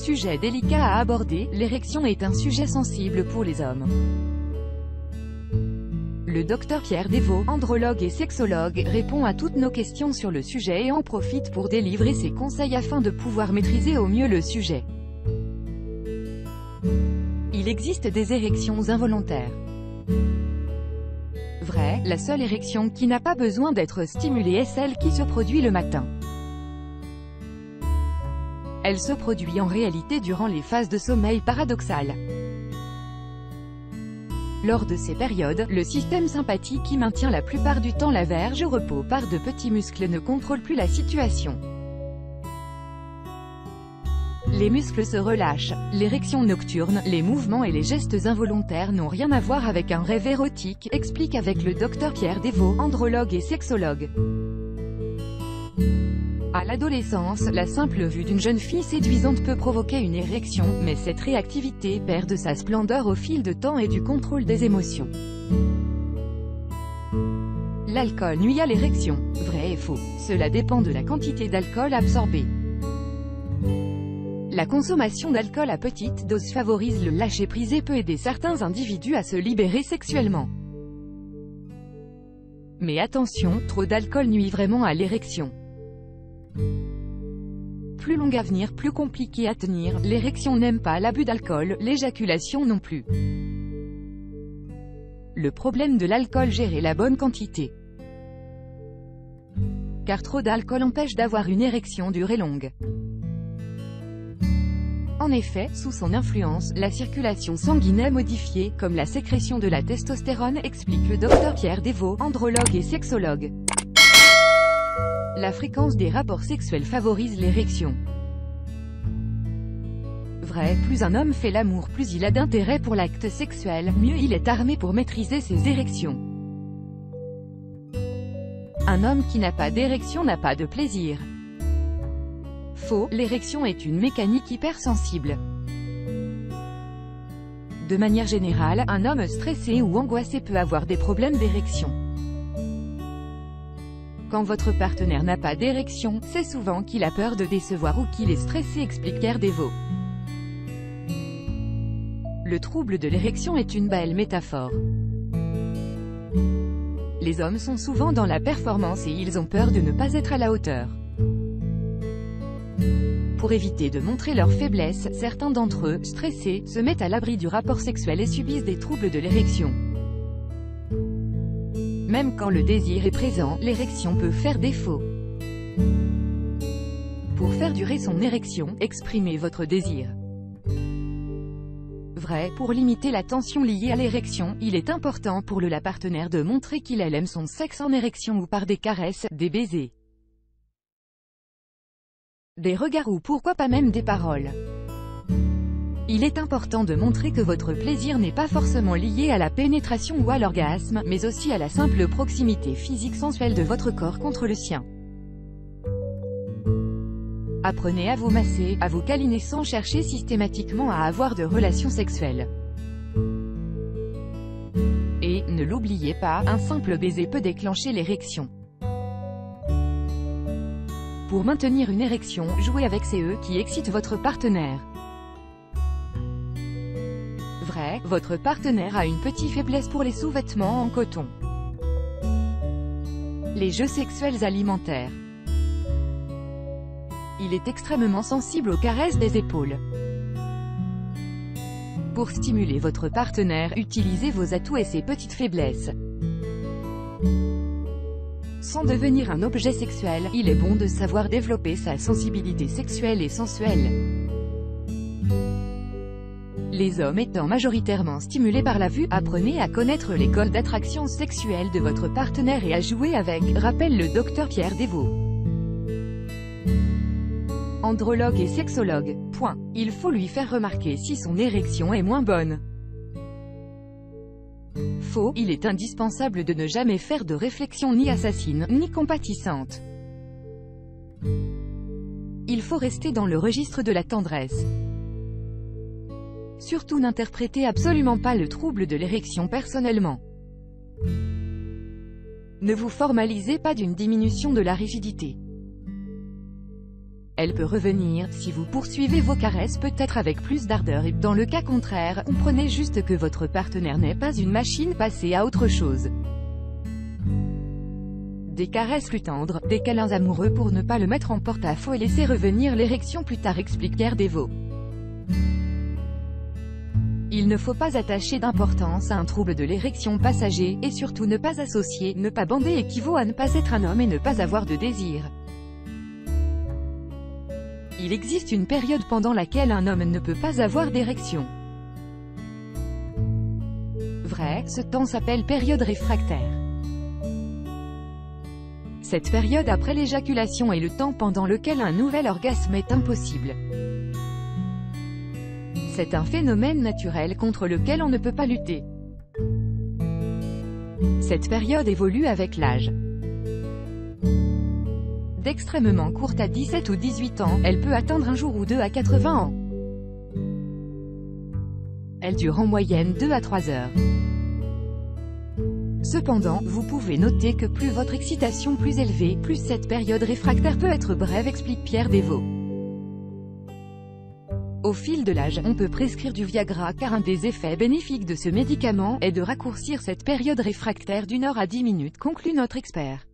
Sujet délicat à aborder, l'érection est un sujet sensible pour les hommes. Le docteur Pierre Desvaux, andrologue et sexologue, répond à toutes nos questions sur le sujet et en profite pour délivrer ses conseils afin de pouvoir maîtriser au mieux le sujet. Il existe des érections involontaires. Vrai, la seule érection qui n'a pas besoin d'être stimulée est celle qui se produit le matin. Elle se produit en réalité durant les phases de sommeil paradoxal. Lors de ces périodes, le système sympathique qui maintient la plupart du temps la verge au repos par de petits muscles ne contrôle plus la situation. Les muscles se relâchent. L'érection nocturne, les mouvements et les gestes involontaires n'ont rien à voir avec un rêve érotique, explique avec le docteur Pierre Desvaux, andrologue et sexologue. À l'adolescence, la simple vue d'une jeune fille séduisante peut provoquer une érection, mais cette réactivité perd de sa splendeur au fil de temps et du contrôle des émotions. L'alcool nuit à l'érection. Vrai et faux. Cela dépend de la quantité d'alcool absorbée. La consommation d'alcool à petite dose favorise le lâcher-prise et peut aider certains individus à se libérer sexuellement. Mais attention, trop d'alcool nuit vraiment à l'érection. Plus long à venir, plus compliqué à tenir, l'érection n'aime pas l'abus d'alcool, l'éjaculation non plus. Le problème de l'alcool, gérer la bonne quantité. Car trop d'alcool empêche d'avoir une érection dure et longue. En effet, sous son influence, la circulation sanguine est modifiée, comme la sécrétion de la testostérone, explique le docteur Pierre Desvaux, andrologue et sexologue. La fréquence des rapports sexuels favorise l'érection. Vrai, plus un homme fait l'amour, plus il a d'intérêt pour l'acte sexuel, mieux il est armé pour maîtriser ses érections. Un homme qui n'a pas d'érection n'a pas de plaisir. Faux, l'érection est une mécanique hypersensible. De manière générale, un homme stressé ou angoissé peut avoir des problèmes d'érection. Quand votre partenaire n'a pas d'érection, c'est souvent qu'il a peur de décevoir ou qu'il est stressé, explique Pierre Desvaux. Le trouble de l'érection est une belle métaphore. Les hommes sont souvent dans la performance et ils ont peur de ne pas être à la hauteur. Pour éviter de montrer leur faiblesse, certains d'entre eux, stressés, se mettent à l'abri du rapport sexuel et subissent des troubles de l'érection. Même quand le désir est présent, l'érection peut faire défaut. Pour faire durer son érection, exprimez votre désir. Vrai, pour limiter la tension liée à l'érection, il est important pour la partenaire de montrer qu'il aime son sexe en érection ou par des caresses, des baisers, des regards ou pourquoi pas même des paroles. Il est important de montrer que votre plaisir n'est pas forcément lié à la pénétration ou à l'orgasme, mais aussi à la simple proximité physique sensuelle de votre corps contre le sien. Apprenez à vous masser, à vous câliner sans chercher systématiquement à avoir de relations sexuelles. Et, ne l'oubliez pas, un simple baiser peut déclencher l'érection. Pour maintenir une érection, jouez avec ces qui excitent votre partenaire. Vrai, votre partenaire a une petite faiblesse pour les sous-vêtements en coton. Les jeux sexuels alimentaires. Il est extrêmement sensible aux caresses des épaules. Pour stimuler votre partenaire, utilisez vos atouts et ses petites faiblesses. Sans devenir un objet sexuel, il est bon de savoir développer sa sensibilité sexuelle et sensuelle. Les hommes étant majoritairement stimulés par la vue, apprenez à connaître les codes d'attraction sexuelle de votre partenaire et à jouer avec, rappelle le docteur Pierre Desvaux. Andrologue et sexologue. Point. Il faut lui faire remarquer si son érection est moins bonne. Faux, il est indispensable de ne jamais faire de réflexion ni assassine, ni compatissante. Il faut rester dans le registre de la tendresse. Surtout n'interprétez absolument pas le trouble de l'érection personnellement. Ne vous formalisez pas d'une diminution de la rigidité. elle peut revenir, si vous poursuivez vos caresses peut-être avec plus d'ardeur et, dans le cas contraire, comprenez juste que votre partenaire n'est pas une machine passée à autre chose. Des caresses plus tendres, des câlins amoureux pour ne pas le mettre en porte-à-faux et laisser revenir l'érection plus tard, explique Pierre Desvaux. Il ne faut pas attacher d'importance à un trouble de l'érection passager, et surtout ne pas associer, ne pas bander équivaut à ne pas être un homme et ne pas avoir de désir. Il existe une période pendant laquelle un homme ne peut pas avoir d'érection. Vrai, ce temps s'appelle période réfractaire. Cette période après l'éjaculation est le temps pendant lequel un nouvel orgasme est impossible. C'est un phénomène naturel contre lequel on ne peut pas lutter. Cette période évolue avec l'âge. D'extrêmement courte à 17 ou 18 ans, elle peut atteindre un jour ou deux à 80 ans. Elle dure en moyenne 2 à 3 heures. Cependant, vous pouvez noter que plus votre excitation plus élevée, plus cette période réfractaire peut être brève, explique Pierre Desvaux. Au fil de l'âge, on peut prescrire du Viagra car un des effets bénéfiques de ce médicament est de raccourcir cette période réfractaire d'1 heure à 10 minutes, conclut notre expert.